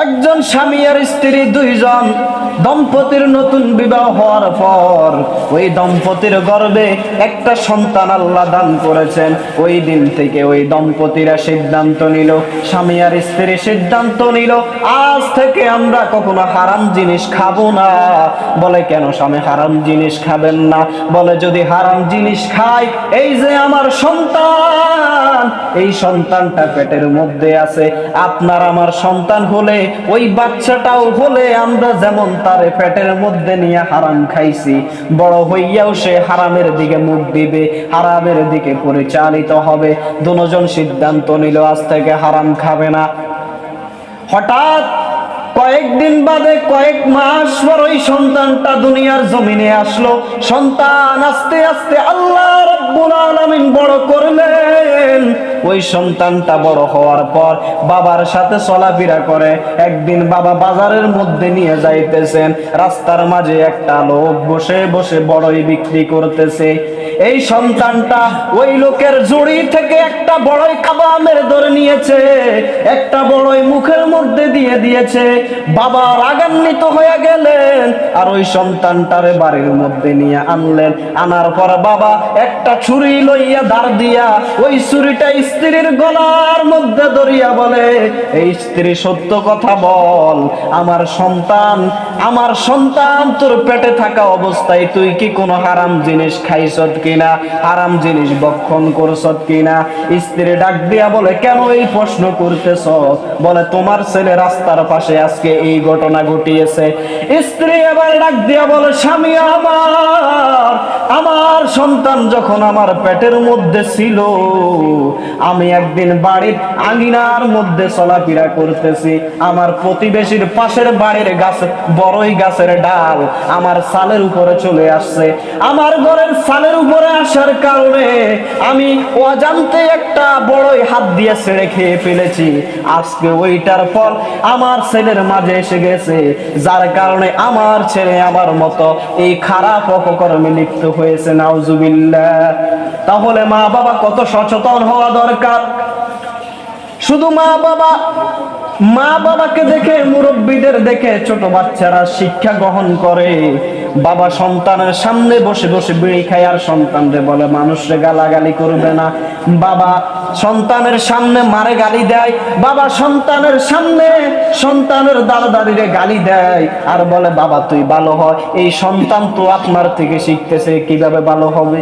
একজন স্বামী আর স্ত্রী দুইজন দম্পতির নতুন বিবাহ হওয়ার পর ওই দম্পতির গর্ভে একটা সন্তান আল্লাহ দান করেছেন। ওই দিন থেকে ওই দম্পতিরা সিদ্ধান্ত নিল, স্বামী আর স্ত্রী সিদ্ধান্ত নিল, আজ থেকে আমরা কখনো হারাম জিনিস খাবো না। বলে কেন স্বামী হারাম জিনিস খাবেন না? বলে যদি হারাম জিনিস খাই, এই যে আমার সন্তান, এই সন্তানটা পেটের মধ্যে আছে, আপনার আমার সন্তান হলে ওই বাচ্চাটাও হলে আমরা যেমন তারে পেটের মধ্যে নিয়ে হারাম খাইছি, বড় হইয়াও সে হারামের দিকে মুখ দিবে, হারামের দিকে পরিচালিত হবে। দুজন সিদ্ধান্ত নিল আজ থেকে হারাম খাবে না। হঠাৎ কয়েকদিন বাদে, কয়েক মাস পর ওই সন্তানটা দুনিয়ার জমিনে আসলো। সন্তান আস্তে আস্তে আল্লাহ রাব্বুল আলামিন বড় করলেন। ওই সন্তানটা বড় হওয়ার পর বাবার সাথে চলাফেরা করে। একদিন বাবা বাজারের মধ্যে নিয়ে যাইতেছেন, রাস্তার মাঝে একটা লোক বসে বসে বড়ই বিক্রি করতেছে। এই সন্তানটা ওই লোকের জুড়ি থেকে একটা বড়ই কাবামের ধরে নিয়েছে, একটা বড়ই মুখের মধ্যে দিয়ে দিয়েছে। বাবা রাগান্বিত হয়ে গেলেন আর ওই সন্তানটারে বাড়ির মধ্যে নিয়ে আনলেন। আনার পর বাবা একটা ছুরি লইয়া ধার দিয়া ওই ছুরিটা স্ত্রীর গলার মধ্যে ধরিয়া বলে, এই স্ত্রী সত্য কথা বল, আমার সন্তান তোর পেটে থাকা অবস্থায় তুই কি কোনো হারাম জিনিস খাইছত কিনা, হারাম জিনিস ভক্ষণ করছত কিনা? স্ত্রী ডাক দিয়া বলে, কেন এই প্রশ্ন করতেছ? বলে তোমার ছেলে রাস্তার পাশে আজকে এই ঘটনা ঘটিয়েছে। স্ত্রী এবার ডাক দিয়া বলে, স্বামী আমার সন্তান যখন আমার পেটের মধ্যে ছিল, আমি একদিন বাড়ির আঙিনার মধ্যে চলাফেরা করতেছি, আমার প্রতিবেশীর পাশের বাড়ির গাছ, বড়ই গাছের ডাল আমার ছালের উপরে চলে আসছে। আমার ঘরের ছালের উপরে আসার কারণে আমি অজান্তে একটা বড়ই হাত দিয়ে ছেড়ে খেয়ে ফেলেছি। আজকে ওইটার ফল আমার ছেলের মাঝে এসে গেছে, যার কারণে আমার ছেলে আমার মতো এই খারাপ অপকর্মে লিপ্ত হয়েছে। নাউজুবিল্লাহ। তাহলে মা বাবা কত সচেতন হওয়া দরকার। শুধু মা বাবাকে দেখে, মুরব্বীদের দেখে ছোট বাচ্চারা শিক্ষা গ্রহণ করে। বাবা সন্তানের সামনে বসে বসে বিড়ি খায় আর সন্তানরে বলে মানুষরে গালাগালি করবে না। বাবা সন্তানের সামনে মারে গালি দেয়, বাবা সন্তানের সামনে সন্তানের দাঁড়াদাঁড়িয়ে গালি দেয় আর বলে বাবা তুই ভালো হয়। এই সন্তান তো আপনার থেকে শিখতেছে কিভাবে ভালো হবে।